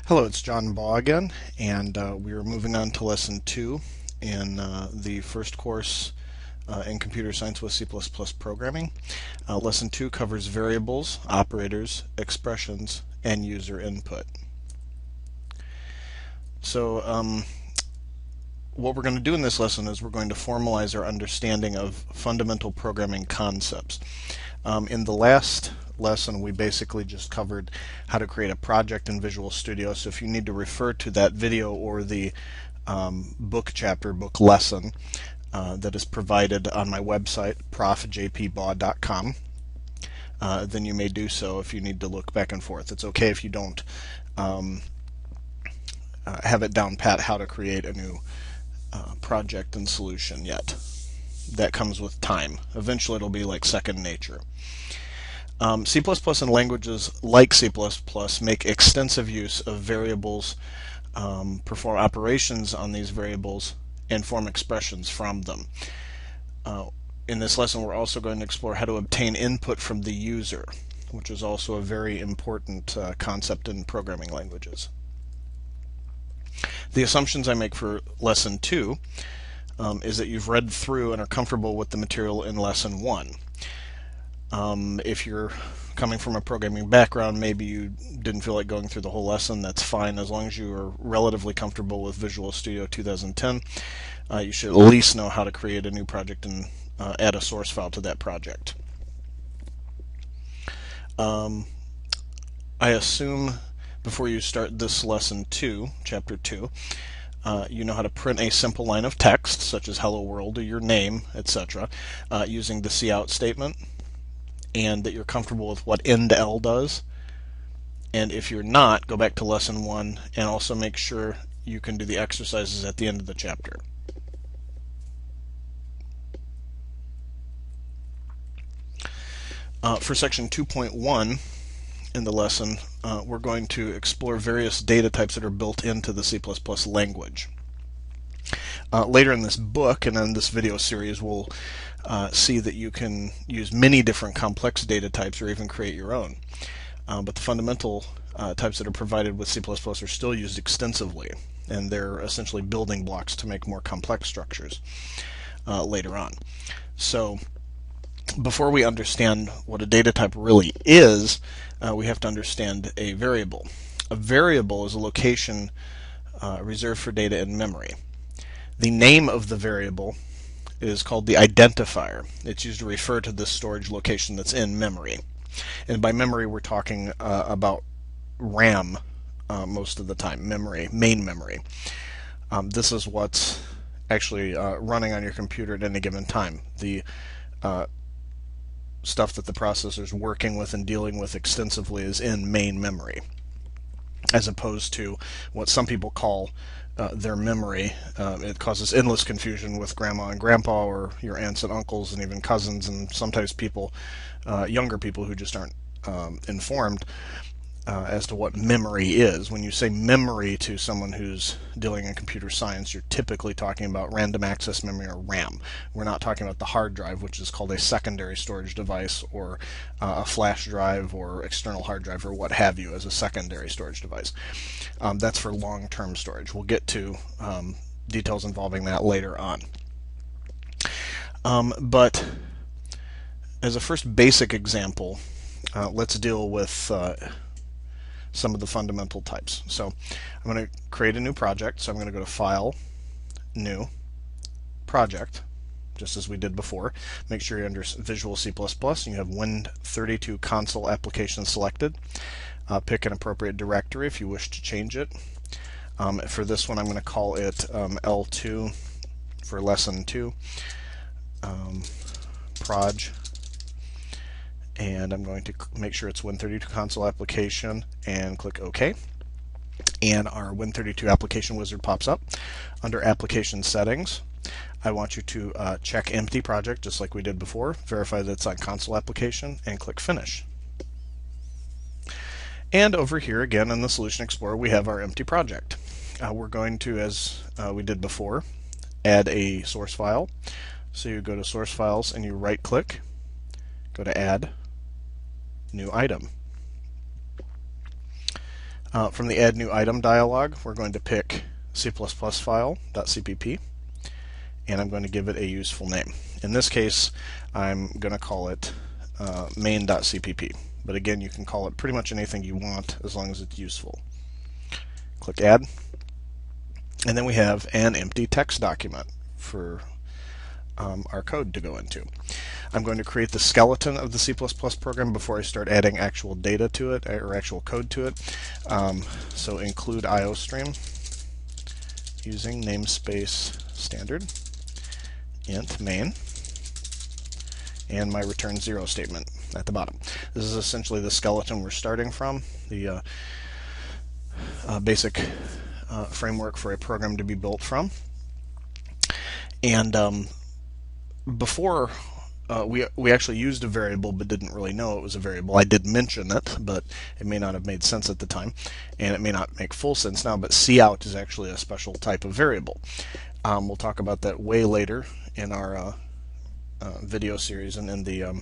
Hello, it's John Baugh again, and we are moving on to Lesson 2 in the first course in Computer Science with C++ Programming. Lesson 2 covers variables, operators, expressions, and user input. So what we're going to do in this lesson is we're going to formalize our understanding of fundamental programming concepts. In the last lesson, we basically just covered how to create a project in Visual Studio. So if you need to refer to that video or the book lesson that is provided on my website, profjpbaugh.com, then you may do so if you need to look back and forth. It's okay if you don't have it down pat how to create a new project and solution yet. That comes with time. Eventually it'll be like second nature. C++ and languages like C++ make extensive use of variables, perform operations on these variables, and form expressions from them. In this lesson, we're also going to explore how to obtain input from the user, which is also a very important concept in programming languages. The assumptions I make for Lesson 2 is that you've read through and are comfortable with the material in Lesson 1. If you're coming from a programming background, maybe you didn't feel like going through the whole lesson. That's fine. As long as you are relatively comfortable with Visual Studio 2010, you should at least know how to create a new project and add a source file to that project. I assume before you start this lesson 2, chapter 2, you know how to print a simple line of text, such as hello world or your name, etc., using the cout statement, and that you're comfortable with what end-L does. And if you're not, go back to lesson 1 and also make sure you can do the exercises at the end of the chapter. For section 2.1 in the lesson, we're going to explore various data types that are built into the C++ language. Later in this book and in this video series, we'll see that you can use many different complex data types or even create your own. But the fundamental types that are provided with C++ are still used extensively, and they're essentially building blocks to make more complex structures later on. So before we understand what a data type really is, we have to understand a variable. A variable is a location reserved for data in memory. The name of the variable is called the identifier. It's used to refer to this storage location that's in memory. And by memory, we're talking about RAM most of the time, main memory. This is what's actually running on your computer at any given time. The stuff that the processor's working with and dealing with extensively is in main memory, as opposed to what some people call their memory. It causes endless confusion with grandma and grandpa, or your aunts and uncles, and even cousins, and sometimes people, younger people who just aren't informed as to what memory is. When you say memory to someone who's dealing in computer science, you're typically talking about random access memory, or RAM. We're not talking about the hard drive, which is called a secondary storage device, or a flash drive or external hard drive or what have you as a secondary storage device. That's for long-term storage. We'll get to details involving that later on. But as a first basic example, let's deal with some of the fundamental types. So I'm going to create a new project. So I'm going to go to File, New, Project, just as we did before. Make sure you're under Visual C++ and you have Win32 console application selected. Pick an appropriate directory if you wish to change it. For this one, I'm going to call it L2 for lesson 2, proj, and I'm going to make sure it's Win32 console application and click OK. And our Win32 application wizard pops up. Under application settings, I want you to check empty project just like we did before, verify that it's on console application, and click finish. And over here again in the Solution Explorer, we have our empty project. We're going to, as we did before, add a source file. So you go to Source Files and you right click, go to Add, New Item. From the Add New Item dialog, we're going to pick C++ file.cpp, and I'm going to give it a useful name. In this case, I'm going to call it main.cpp. But again, you can call it pretty much anything you want as long as it's useful. Click Add. And then we have an empty text document for our code to go into. I'm going to create the skeleton of the C++ program before I start adding actual data to it, or actual code to it. So include IOStream using namespace standard int main and my return 0 statement at the bottom. This is essentially the skeleton we're starting from, the basic framework for a program to be built from. And before we actually used a variable but didn't really know it was a variable. I did mention it, but it may not have made sense at the time, and it may not make full sense now, but cout is actually a special type of variable. We'll talk about that way later in our video series and in the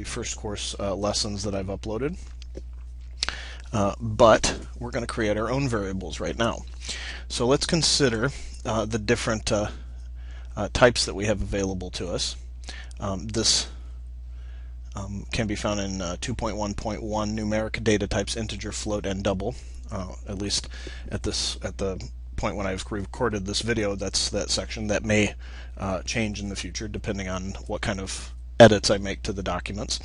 first course lessons that I've uploaded. But we're going to create our own variables right now. So let's consider the different types that we have available to us. This can be found in 2.1.1 numeric data types integer, float, and double. At least at the point when I've recorded this video, that's that section. That may change in the future depending on what kind of edits I make to the documents.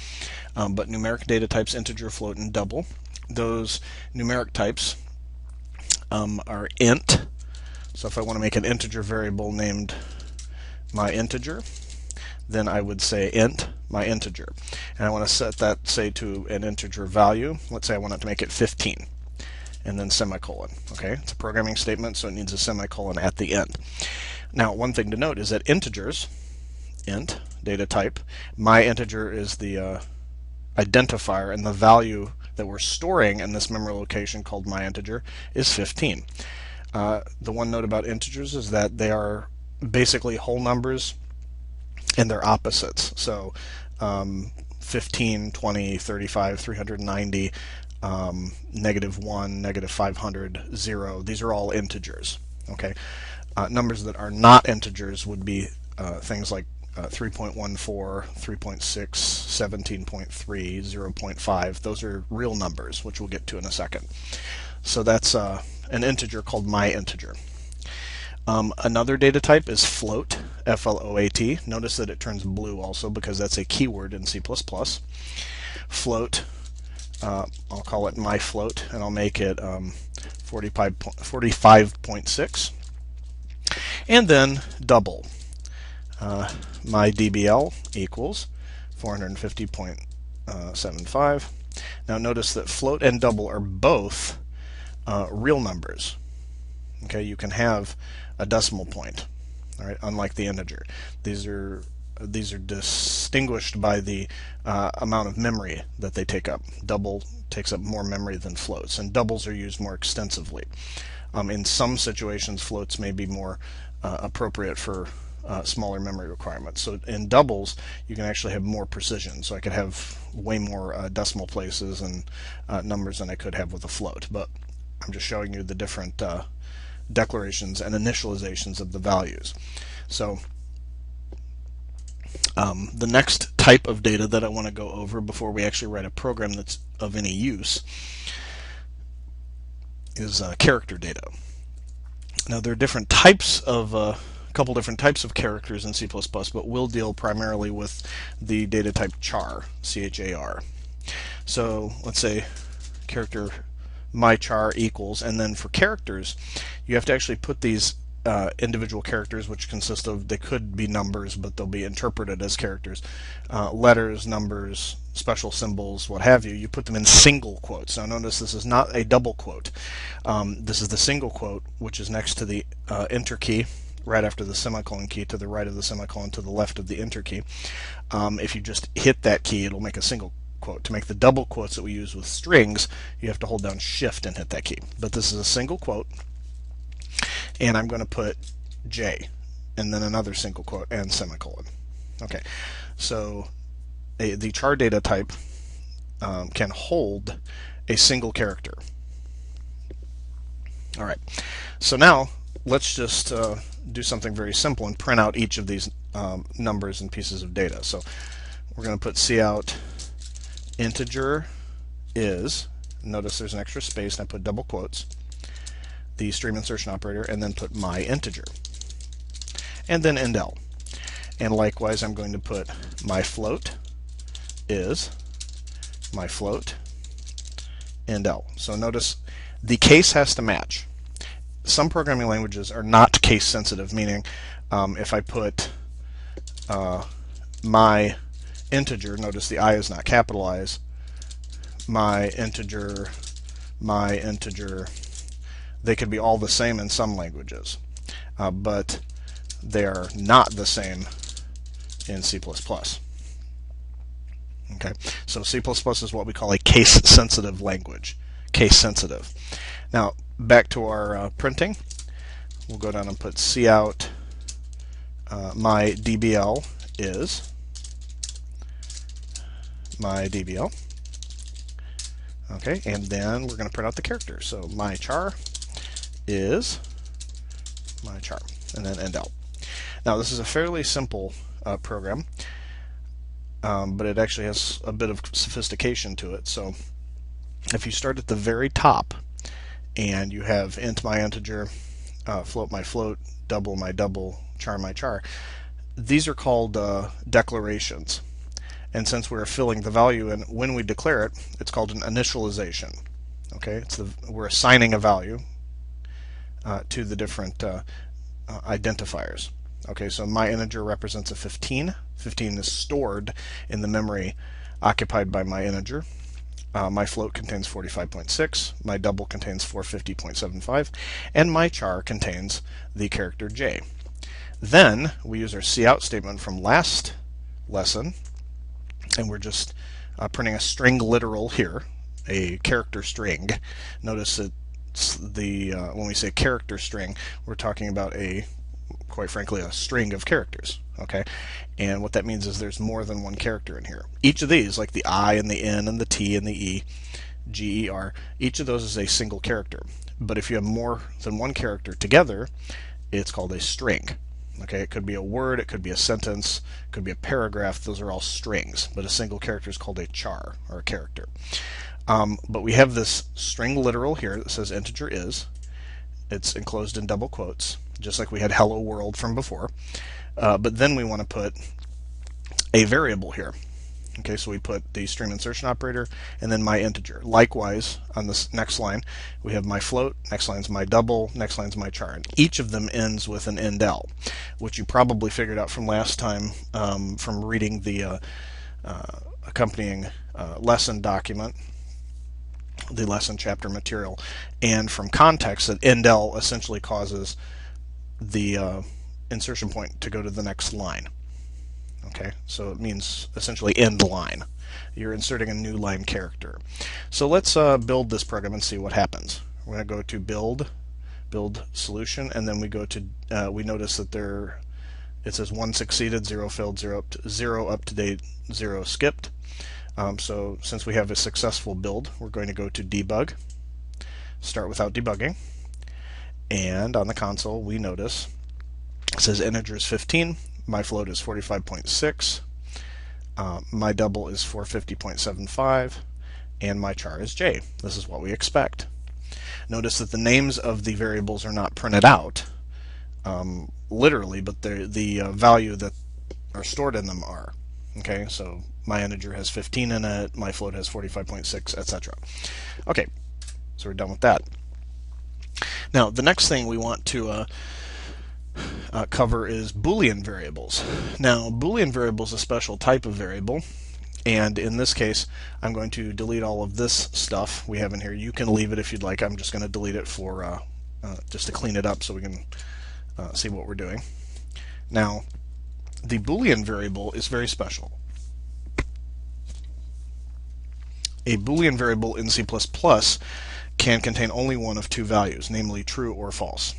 But numeric data types integer, float, and double. Those numeric types are int. So if I want to make an integer variable named my integer, then I would say int my integer. And I want to set that, say, to an integer value. Let's say I want it to make it 15, and then semicolon. Okay, it's a programming statement, so it needs a semicolon at the end. Now, one thing to note is that integers, int, data type, my integer is the identifier, and the value that we're storing in this memory location called my integer is 15. The one note about integers is that they are basically whole numbers and they're opposites. So 15, 20, 35, 390, -1, -500, 0, these are all integers. Okay, numbers that are not integers would be things like 3.14, 3.6, 17.3, 0.5. Those are real numbers, which we'll get to in a second. So that's an integer called my integer. Another data type is float, F-L-O-A-T. Notice that it turns blue also because that's a keyword in C++. Float, I'll call it my float, and I'll make it 45.6. And then double. My DBL equals 450.75. Now notice that float and double are both real numbers. Okay, you can have a decimal point, all right, unlike the integer. These are distinguished by the amount of memory that they take up. Double takes up more memory than floats, and doubles are used more extensively. In some situations, floats may be more appropriate for smaller memory requirements. So in doubles, you can actually have more precision. So I could have way more decimal places and numbers than I could have with a float. But I'm just showing you the different declarations and initializations of the values. So the next type of data that I want to go over before we actually write a program that's of any use is character data. Now there are different types of a couple different types of characters in C++, but we'll deal primarily with the data type char, C-H-A-R. So let's say character my char equals, and then for characters you have to actually put these individual characters, which consist of, they could be numbers but they'll be interpreted as characters, letters, numbers, special symbols, what have you. You put them in single quotes. Now notice this is not a double quote. This is the single quote, which is next to the enter key, right after the semicolon key, to the right of the semicolon, to the left of the enter key. If you just hit that key, it'll make a single quote. To make the double quotes that we use with strings, you have to hold down shift and hit that key. But this is a single quote, and I'm going to put J, and then another single quote and semicolon. Okay, so the char data type can hold a single character. All right, so now let's just do something very simple and print out each of these numbers and pieces of data. So we're going to put cout integer is, notice there's an extra space and I put double quotes, the stream insertion operator, and then put my integer, and then endl. And likewise I'm going to put my float is my float endl. So notice the case has to match. Some programming languages are not case sensitive, meaning if I put my integer, notice the I is not capitalized, my integer, they could be all the same in some languages, but they are not the same in C++. Okay, so C++ is what we call a case-sensitive language. Case-sensitive. Now, back to our printing. We'll go down and put cout my DBL is my DBL. Okay, and then we're going to print out the character. So my char is my char, and then endl. Now, this is a fairly simple program, but it actually has a bit of sophistication to it. So if you start at the very top and you have int my integer, float my float, double my double, char my char, these are called declarations. And since we're filling the value in when we declare it, it's called an initialization. Okay, we're assigning a value to the different identifiers. Okay, so my integer represents a 15. 15 is stored in the memory occupied by my integer. My float contains 45.6, my double contains 450.75, and my char contains the character j. Then we use our cout statement from last lesson, and we're just printing a string literal here, a character string. Notice it's when we say character string, we're talking about quite frankly, a string of characters. Okay, and what that means is there's more than one character in here. Each of these, like the I and the N and the T and the E, G, E, R, each of those is a single character. But if you have more than one character together, it's called a string. Okay, it could be a word, it could be a sentence, it could be a paragraph. Those are all strings, but a single character is called a char, or a character. But we have this string literal here that says integer is. It's enclosed in double quotes, just like we had hello world from before. But then we want to put a variable here. Okay, so we put the stream insertion operator and then my integer. Likewise, on this next line, we have my float, next line's my double, next line's my char. And each of them ends with an endl, which you probably figured out from last time from reading the accompanying lesson document, the lesson chapter material, and from context that endl essentially causes the insertion point to go to the next line. Okay, so it means essentially end line. You're inserting a new line character. So let's build this program and see what happens. We're going to go to build solution, and then we go to we notice that it says 1 succeeded, 0 failed, 0 up to date, 0 skipped. So since we have a successful build, we're going to go to debug, start without debugging, and on the console we notice it says integer is 15, my float is 45.6, my double is 450.75, and my char is j. This is what we expect. Notice that the names of the variables are not printed out literally, but the value that are stored in them are. Okay, so my integer has 15 in it, my float has 45.6, etc. Okay, so we're done with that. Now, the next thing we want to cover is Boolean variables. Now, Boolean variable is a special type of variable, and in this case, I'm going to delete all of this stuff we have in here. You can leave it if you'd like. I'm just going to delete it for just to clean it up so we can see what we're doing. Now, the Boolean variable is very special. A Boolean variable in C++ can contain only one of two values, namely true or false.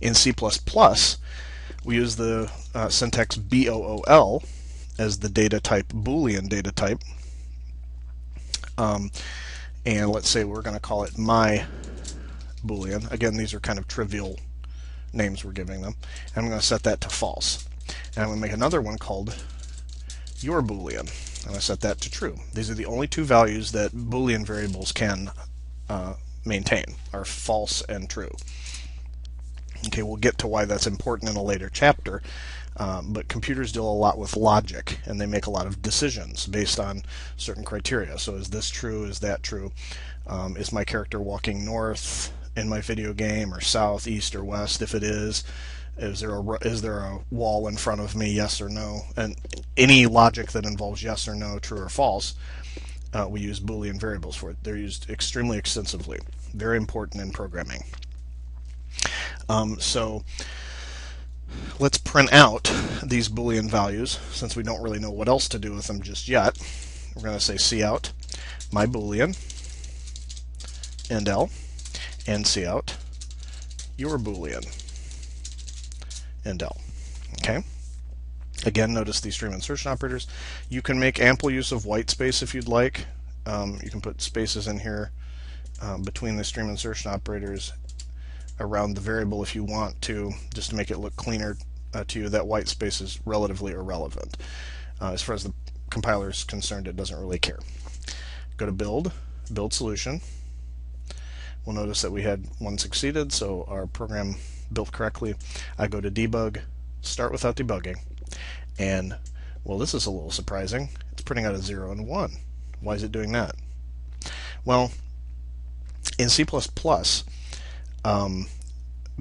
In C++, we use the syntax BOOL as the data type, Boolean data type, And let's say we're going to call it my Boolean. Again, these are kind of trivial names we're giving them. And I'm going to set that to false. And I'm going to make another one called your Boolean. I'm going to set that to true. These are the only two values that Boolean variables can maintain, are false and true. Okay, we'll get to why that's important in a later chapter, but computers deal a lot with logic, and they make a lot of decisions based on certain criteria. So is this true? Is that true? Is my character walking north in my video game, or south, east, or west? If it is there a wall in front of me? Yes or no? And any logic that involves yes or no, true or false, we use Boolean variables for it. They're used extremely extensively. Very important in programming. So let's print out these Boolean values, since we don't really know what else to do with them just yet. We're going to say cout my Boolean, end L, and cout your Boolean, end L. Okay. Again, notice these stream insertion operators. You can make ample use of white space if you'd like. You can put spaces in here between the stream insertion operators around the variable if you want to, just to make it look cleaner to you. That white space is relatively irrelevant. As far as the compiler is concerned, it doesn't really care. Go to build solution. We'll notice that we had one succeeded, so our program built correctly. I go to debug, start without debugging, and well, this is a little surprising. It's printing out a 0 and 1. Why is it doing that? Well, in C++,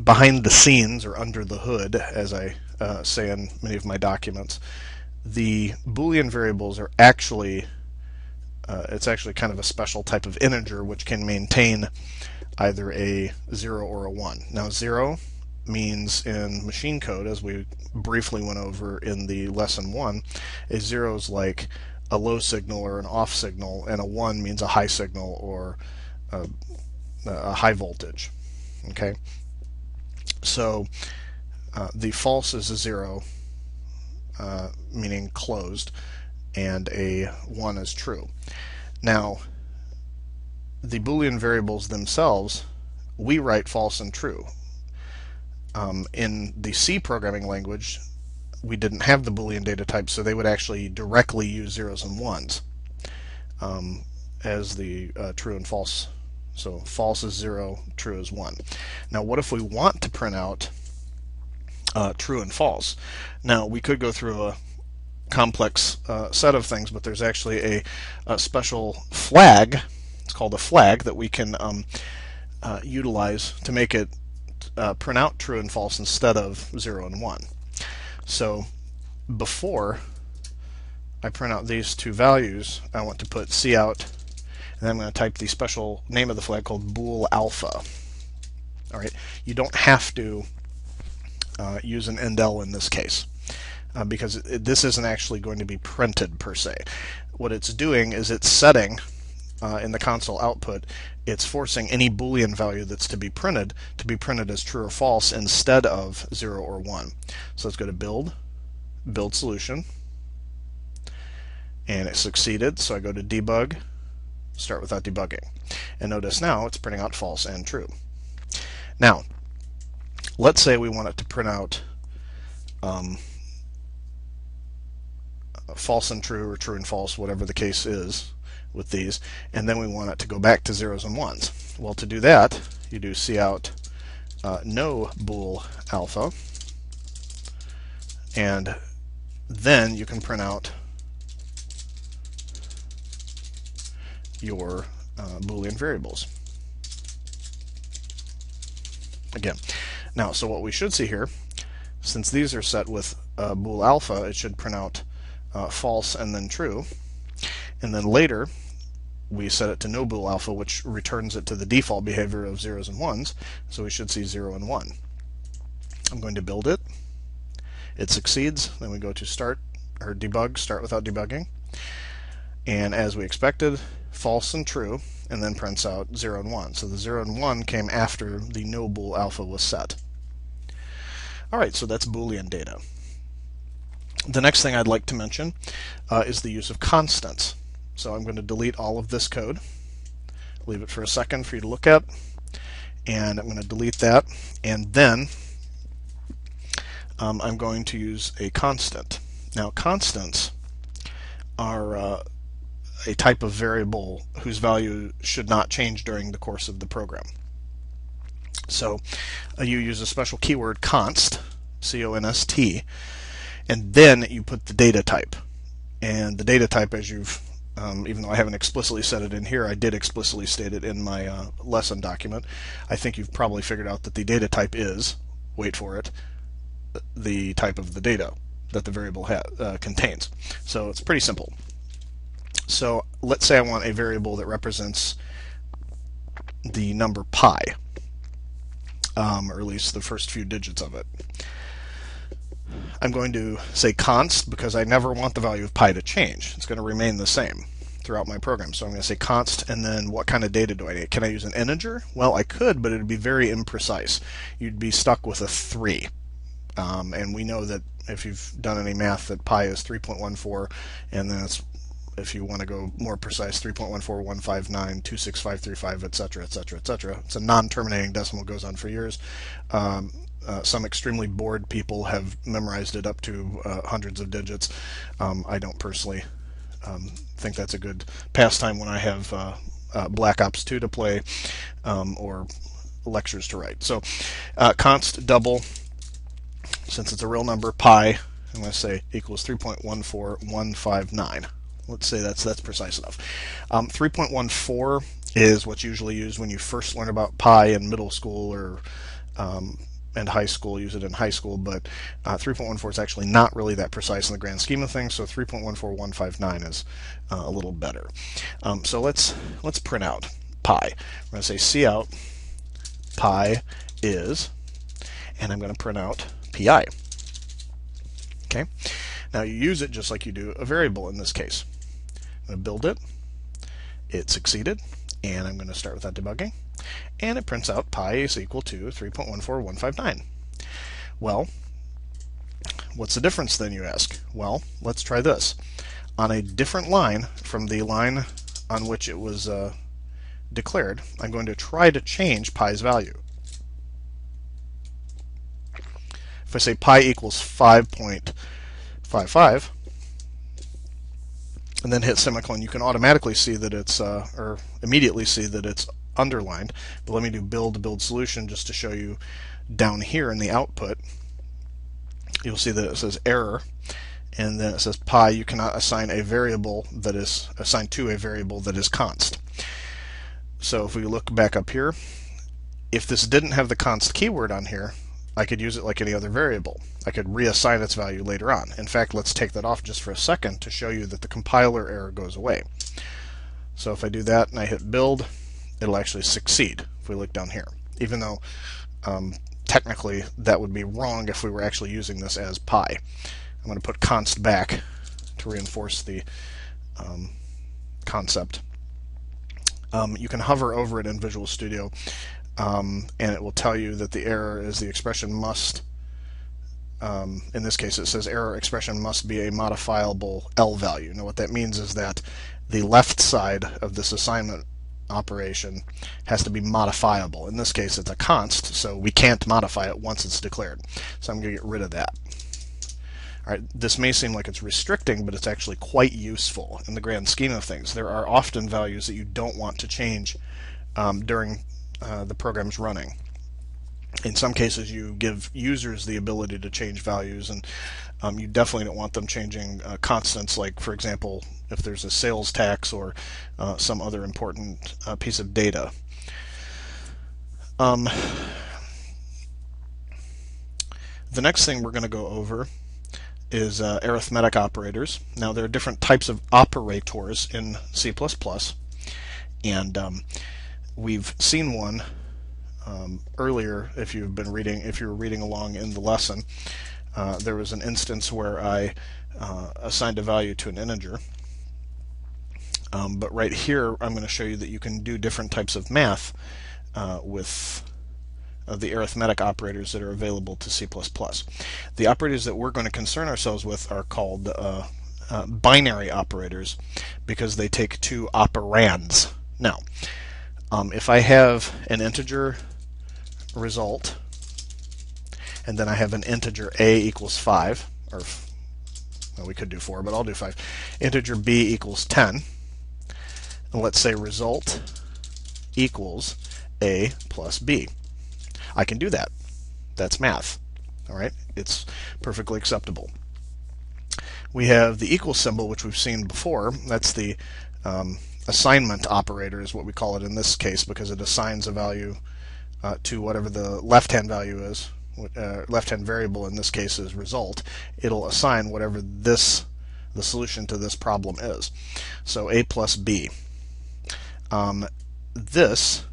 behind the scenes, or under the hood, as I say in many of my documents, the Boolean variables are actually it's actually kind of a special type of integer which can maintain either a 0 or a 1. Now 0 means in machine code, as we briefly went over in the lesson 1, a 0 is like a low signal or an off signal, and a 1 means a high signal or a high voltage. Okay, so the false is a 0, meaning closed, and a 1 is true. Now, the Boolean variables themselves, we write false and true. In the C programming language, we didn't have the Boolean data type, so they would actually directly use 0s and 1s as the true and false. So false is 0, true is 1. Now what if we want to print out true and false? Now we could go through a complex set of things, but there's actually a special flag, it's called a flag, that we can utilize to make it print out true and false instead of 0 and 1. So before I print out these two values, I want to put cout, and then I'm going to type the special name of the flag called bool alpha. All right, you don't have to use an endl in this case, because this isn't actually going to be printed per se. What it's doing is it's setting in the console output, it's forcing any Boolean value that's to be printed as true or false instead of 0 or 1. So let's go to build solution, and it succeeded, so I go to debug, start without debugging, and notice now it's printing out false and true. Now let's say we want it to print out false and true, or true and false, whatever the case is with these, and then we want it to go back to 0s and 1s. Well, to do that, you do cout no bool alpha, and then you can print out your Boolean variables again. Now, so what we should see here, since these are set with bool alpha, it should print out false and then true, and then later we set it to no bool alpha, which returns it to the default behavior of 0s and 1s, so we should see 0 and 1. I'm going to build it. It succeeds. Then we go to start, or debug, start without debugging, and as we expected, false and true, and then prints out 0 and 1. So the 0 and 1 came after the no bool alpha was set. Alright, so that's Boolean data. The next thing I'd like to mention is the use of constants. So I'm going to delete all of this code, leave it for a second for you to look at, and I'm going to delete that, and then I'm going to use a constant. Now, constants are a type of variable whose value should not change during the course of the program. So you use a special keyword, const, C-O-N-S-T, and then you put the data type. And the data type, as you've, even though I haven't explicitly said it in here, I did explicitly state it in my lesson document. I think you've probably figured out that the data type is, wait for it, the type of the data that the variable contains. So it's pretty simple. So let's say I want a variable that represents the number pi, or at least the first few digits of it. I'm going to say const because I never want the value of pi to change. It's going to remain the same throughout my program. So I'm going to say const, and then what kind of data do I need? Can I use an integer? Well, I could, but it would be very imprecise. You'd be stuck with a 3. And we know that if you've done any math that pi is 3.14, and then it's, if you want to go more precise, 3.14159, 26535, etc., etc., etc. It's a non-terminating decimal, goes on for years. Some extremely bored people have memorized it up to hundreds of digits. I don't personally think that's a good pastime when I have Black Ops 2 to play or lectures to write. So const double, since it's a real number, pi, I'm going to say equals 3.14159. Let's say that's precise enough. 3.14 is what's usually used when you first learn about pi in middle school or and high school. Use it in high school, but 3.14 is actually not really that precise in the grand scheme of things. So 3.14159 is a little better. So let's print out pi. I'm going to say cout pi is, and I'm going to print out pi. Okay. Now you use it just like you do a variable in this case. I'm going to build it. It succeeded, and I'm going to start without debugging. And it prints out pi is equal to 3.14159. Well, what's the difference then, you ask? Well, let's try this. On a different line from the line on which it was declared, I'm going to try to change pi's value. If I say pi equals 5.55, and then hit semicolon, you can automatically see that it's, or immediately see that it's underlined. But let me do build solution just to show you down here in the output. You'll see that it says error, and then it says pi, you cannot assign a variable that is assigned to a variable that is const. So if we look back up here, if this didn't have the const keyword on here, I could use it like any other variable. I could reassign its value later on. In fact, let's take that off just for a second to show you that the compiler error goes away. So if I do that and I hit build, it'll actually succeed if we look down here. Even though technically that would be wrong if we were actually using this as pi. I'm going to put const back to reinforce the concept. You can hover over it in Visual Studio, and it will tell you that the error is the expression must, in this case it says error expression must be a modifiable L value. Now what that means is that the left side of this assignment operation has to be modifiable. In this case it's a const, so we can't modify it once it's declared. So I'm going to get rid of that. Alright, this may seem like it's restricting, but it's actually quite useful in the grand scheme of things. There are often values that you don't want to change during the program's running. In some cases you give users the ability to change values, and you definitely don't want them changing constants, like for example if there's a sales tax or some other important piece of data. The next thing we're going to go over is arithmetic operators. Now there are different types of operators in C++, and we've seen one earlier. If you were reading along in the lesson, there was an instance where I assigned a value to an integer. But right here I'm going to show you that you can do different types of math with the arithmetic operators that are available to C++. The operators that we're going to concern ourselves with are called binary operators because they take two operands. Now, if I have an integer result, and then I have an integer a equals 5, or well, we could do 4, but I'll do 5. Integer b equals 10, and let's say result equals a plus b. I can do that. That's math. All right, it's perfectly acceptable. We have the equal symbol, which we've seen before. That's the assignment operator, is what we call it in this case, because it assigns a value to whatever the left-hand value is. Left-hand variable in this case is result. It'll assign whatever the solution to this problem is. So a plus b. This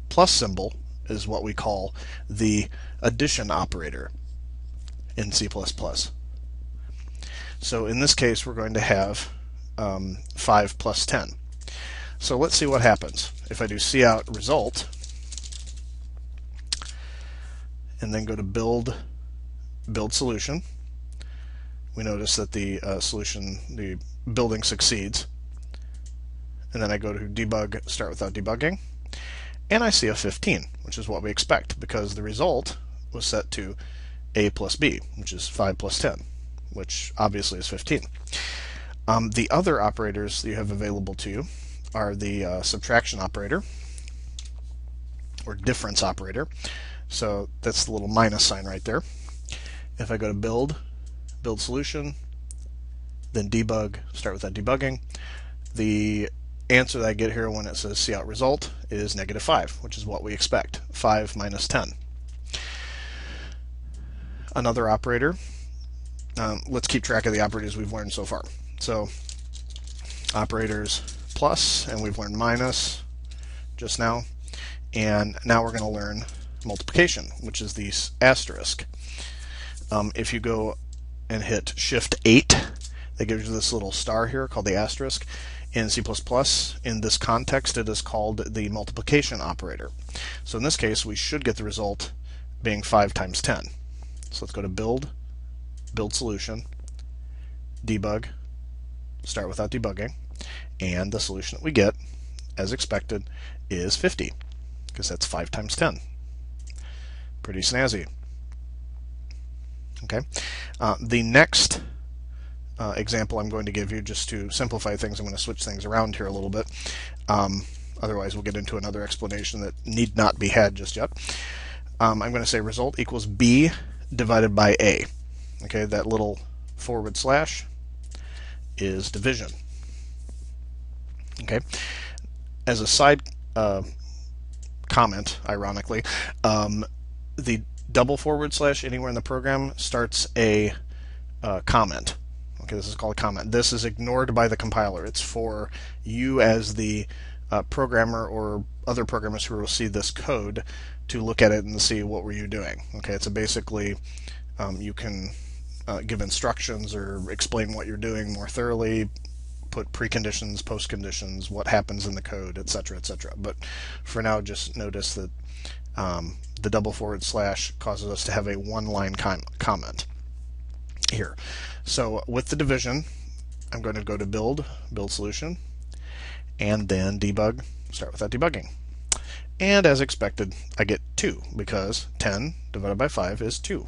plus symbol is what we call the addition operator in C++. So in this case, we're going to have 5 plus 10. So let's see what happens. If I do cout result, and then go to build solution, we notice that the the building succeeds. And then I go to debug, start without debugging, and I see a 15, which is what we expect, because the result was set to a plus b, which is 5 plus 10, which obviously is 15. The other operators that you have available to you are the subtraction operator, or difference operator. So that's the little minus sign right there. If I go to build solution, then debug, start without debugging, the answer that I get here when it says cout result is -5, which is what we expect. 5 minus 10. Another operator. Let's keep track of the operators we've learned so far. So operators plus, and we've learned minus just now. And now we're going to learn multiplication, which is the asterisk. If you go and hit Shift 8, that gives you this little star here called the asterisk. In C++, in this context, it is called the multiplication operator. So in this case, we should get the result being 5 times 10. So let's go to build solution, debug, start without debugging, and the solution that we get, as expected, is 50, because that's 5 times 10. Pretty snazzy. Okay. The next example I'm going to give you, just to simplify things, I'm going to switch things around here a little bit. Otherwise, we'll get into another explanation that need not be had just yet. I'm going to say result equals b divided by a. Okay, that little / is division. Okay. As a side comment, ironically, the double / anywhere in the program starts a comment. Okay, this is called a comment. This is ignored by the compiler. It's for you as the programmer or other programmers who will see this code to look at it and see what were you doing. Okay, it's basically you can give instructions or explain what you're doing more thoroughly, put preconditions, postconditions, what happens in the code, etc., etc. But for now, just notice that the double / causes us to have a one-line comment here. So with the division, I'm going to go to build solution, and then debug, start without debugging. And as expected, I get 2, because 10 divided by 5 is 2.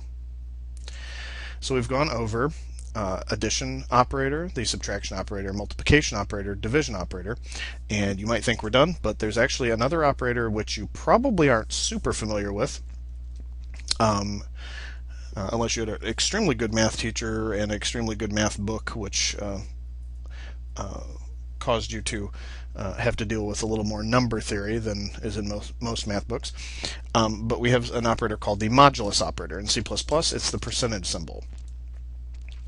So we've gone over addition operator, the subtraction operator, multiplication operator, division operator, and you might think we're done, but there's actually another operator which you probably aren't super familiar with, unless you had an extremely good math teacher and an extremely good math book, which caused you to have to deal with a little more number theory than is in most math books. But we have an operator called the modulus operator. In C++, it's the percentage symbol.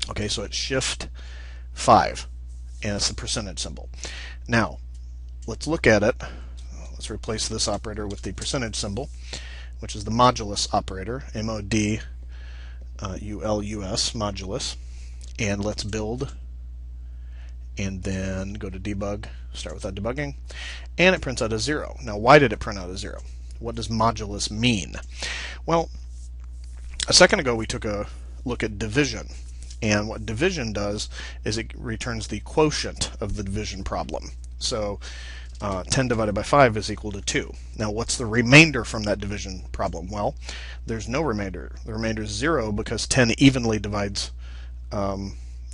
Okay, so it's shift 5, and it's the percentage symbol. Now, let's look at it. Let's replace this operator with the percentage symbol, which is the modulus operator, M-O-D-U-L-U-S, modulus. And let's build, and then go to debug, start without debugging, and it prints out a 0. Now, why did it print out a 0? What does modulus mean? Well, a second ago we took a look at division, And what division does is it returns the quotient of the division problem. So 10 divided by 5 is equal to 2. Now what's the remainder from that division problem? Well, there's no remainder. The remainder is 0 because 10 evenly divides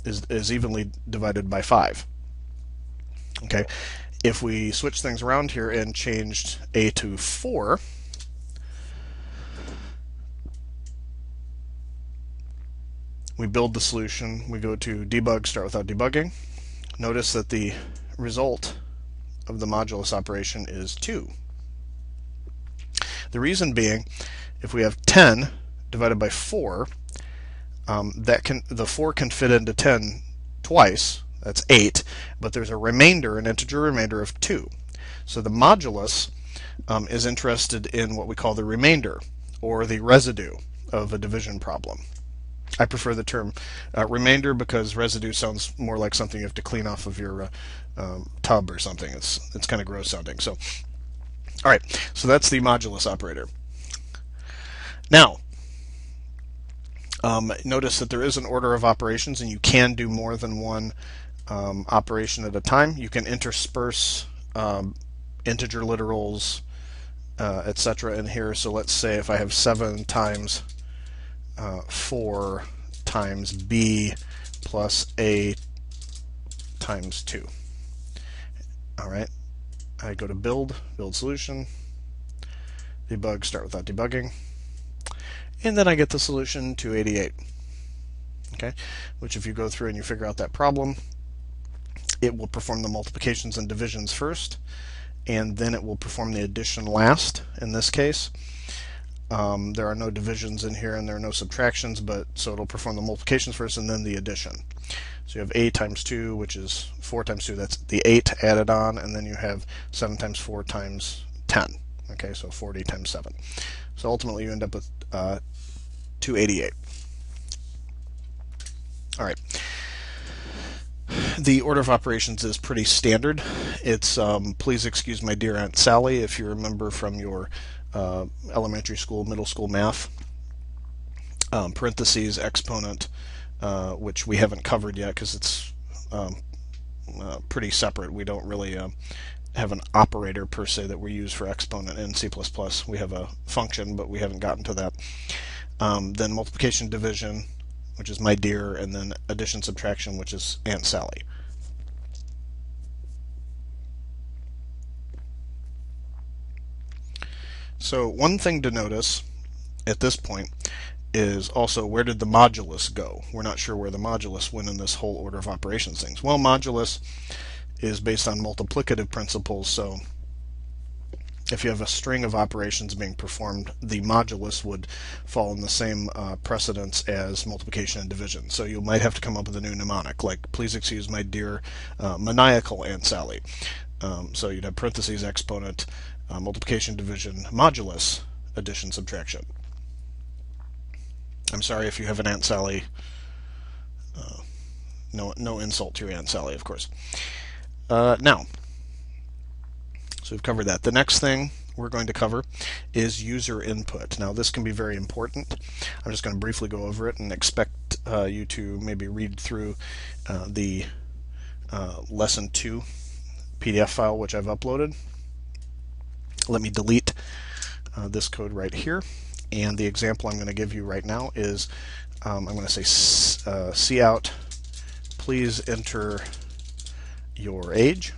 is evenly divided by 5. Okay, if we switch things around here and changed a to 4, we build the solution, we go to debug, start without debugging. Notice that the result of the modulus operation is 2. The reason being, if we have 10 divided by 4, the 4 can fit into 10 twice, that's 8, but there's a remainder, an integer remainder of 2. So the modulus is interested in what we call the remainder, or the residue of a division problem. I prefer the term remainder because residue sounds more like something you have to clean off of your tub or something. It's kind of gross sounding. So, all right, so that's the modulus operator. Now, notice that there is an order of operations, and you can do more than one operation at a time. You can intersperse integer literals, etc. in here. So let's say if I have 7 times 4 times b plus a times 2. All right, I go to build solution, debug, start without debugging, and then I get the solution 288. Okay, which if you go through and you figure out that problem, it will perform the multiplications and divisions first, and then it will perform the addition last in this case. There are no divisions in here and there are no subtractions, but so it'll perform the multiplications first and then the addition. So you have a times 2, which is 4 times 2, that's the 8 added on, and then you have 7 times 4 times 10. Okay, so 40 times 7. So ultimately you end up with 288. All right. The order of operations is pretty standard. It's please excuse my dear Aunt Sally if you remember from your elementary school, middle school math. Parentheses, exponent, which we haven't covered yet because it's pretty separate. We don't really have an operator per se that we use for exponent in C++. We have a function, but we haven't gotten to that. Then multiplication, division, which is my dear, and then addition, subtraction, which is Aunt Sally. So one thing to notice at this point is also where did the modulus go? We're not sure where the modulus went in this whole order of operations things. Well, modulus is based on multiplicative principles, so if you have a string of operations being performed, the modulus would fall in the same precedence as multiplication and division. So you might have to come up with a new mnemonic, like please excuse my dear maniacal Aunt Sally. So you'd have parentheses, exponent, multiplication, division, modulus, addition, subtraction. I'm sorry if you have an Aunt Sally. No insult to your Aunt Sally, of course. Now, so we've covered that. The next thing we're going to cover is user input. Now this can be very important. I'm just going to briefly go over it and expect you to maybe read through the lesson 2 PDF file which I've uploaded. Let me delete this code right here, and the example I'm going to give you right now is I'm going to say cout, please enter your age.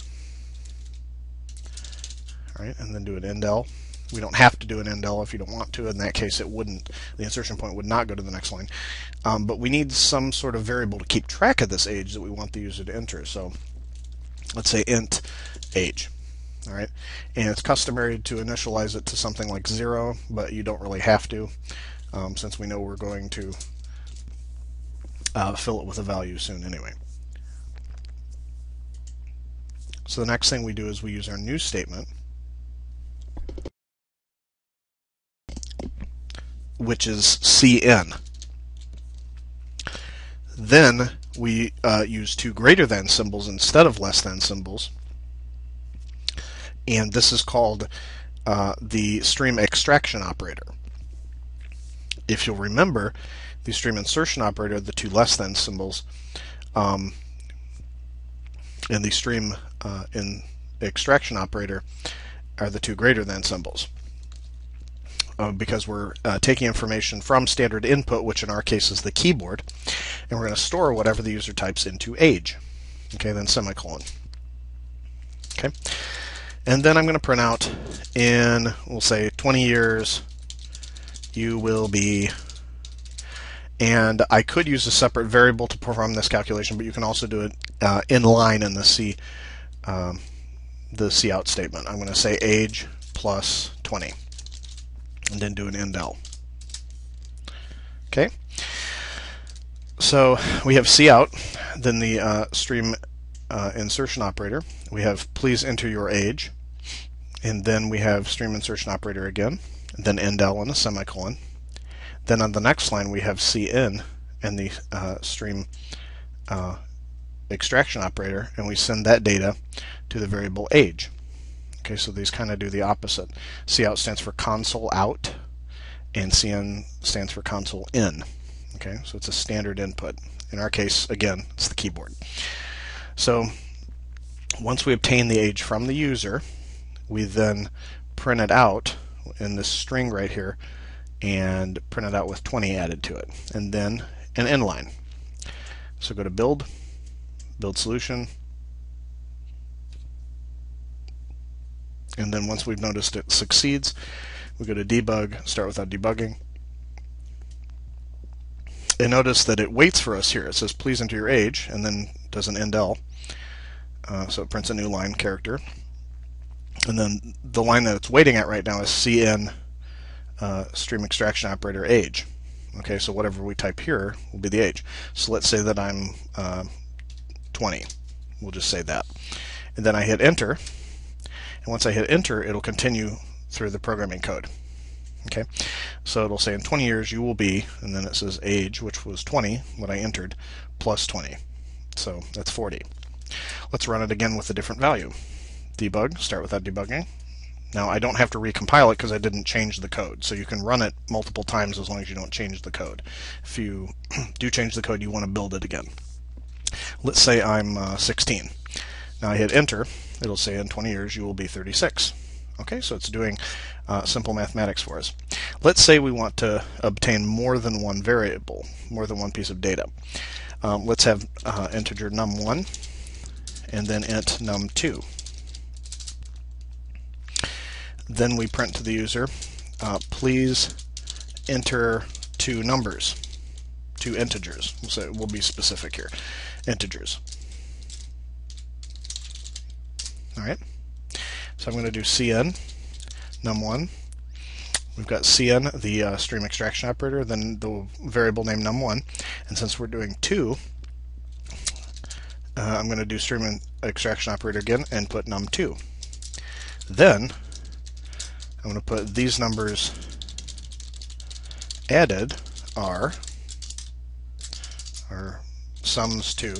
All right, and then do an indel. We don't have to do an indel if you don't want to. In that case, it wouldn't. The insertion point would not go to the next line. But we need some sort of variable to keep track of this age that we want the user to enter. So let's say int age. All right, and it's customary to initialize it to something like 0, but you don't really have to, since we know we're going to fill it with a value soon anyway. So the next thing we do is we use our new statement, which is cn. Then we use 2 greater than symbols instead of less than symbols, and this is called the stream extraction operator. If you'll remember, the stream insertion operator, the two less than symbols, and the stream in extraction operator are the two greater than symbols. Because we're taking information from standard input, which in our case is the keyboard, and we're going to store whatever the user types into age. Okay, then semicolon. Okay, and then I'm going to print out in, we'll say 20 years you will be, and I could use a separate variable to perform this calculation, but you can also do it in line in the cout statement. I'm going to say age plus 20. And then do an indel. Okay, so we have cout, then the stream insertion operator. We have please enter your age, and then we have stream insertion operator again, and then indel and a semicolon. Then on the next line we have cin and the stream extraction operator, and we send that data to the variable age. Okay, so these kind of do the opposite. Cout stands for console out, and cin stands for console in. Okay, so it's a standard input. In our case, again, it's the keyboard. So once we obtain the age from the user, we then print it out in this string right here, and print it out with 20 added to it, and then an inline. So go to build solution, and then once we've noticed it succeeds, we go to debug, start without debugging, and notice that it waits for us here. It says please enter your age, and then does an indel, so it prints a new line character, and then the line that it's waiting at right now is cin stream extraction operator age. Okay, so whatever we type here will be the age. So let's say that I'm 20. We'll just say that, and then I hit enter. And once I hit enter, it'll continue through the programming code. Okay, so it'll say in 20 years you will be, and then it says age, which was 20 when I entered, plus 20. So that's 40. Let's run it again with a different value. Debug, start without debugging. Now I don't have to recompile it because I didn't change the code. So you can run it multiple times as long as you don't change the code. If you do change the code, you want to build it again. Let's say I'm 16. Now I hit enter. It'll say in 20 years you will be 36. Okay, so it's doing simple mathematics for us. Let's say we want to obtain more than one variable, more than one piece of data. Let's have integer num1 and then int num2. Then we print to the user, please enter two numbers, two integers. We'll be specific here, integers. All right, so I'm going to do cin num1. We've got cin, the stream extraction operator, then the variable name num1, and since we're doing 2, I'm going to do stream extraction operator again and put num2. Then I'm going to put these numbers added are sums 2.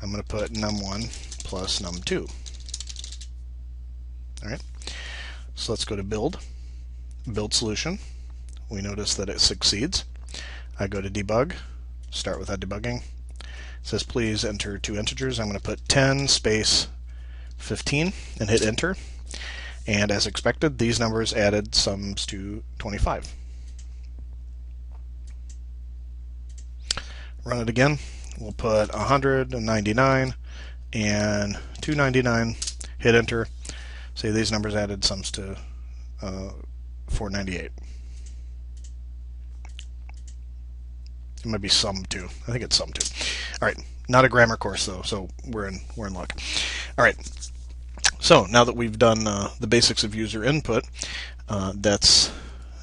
I'm going to put num1 plus num2. All right, so let's go to build solution. We notice that it succeeds. I go to debug, start without debugging. It says please enter two integers. I'm going to put 10 space 15 and hit enter. And as expected, these numbers added sums to 25. Run it again. We'll put 199 and 299. Hit enter. Say these numbers added sums to 498. It might be sum 2. I think it's sum 2. All right, not a grammar course though, so we're in luck. All right. So now that we've done the basics of user input, that's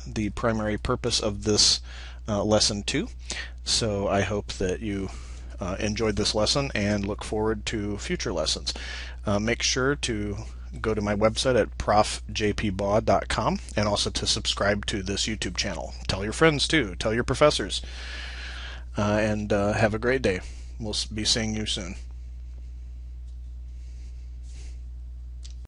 the primary purpose of this lesson 2. So I hope that you enjoyed this lesson and look forward to future lessons. Make sure to go to my website at profjpbaugh.com and also to subscribe to this YouTube channel. Tell your friends too. Tell your professors. And have a great day. We'll be seeing you soon.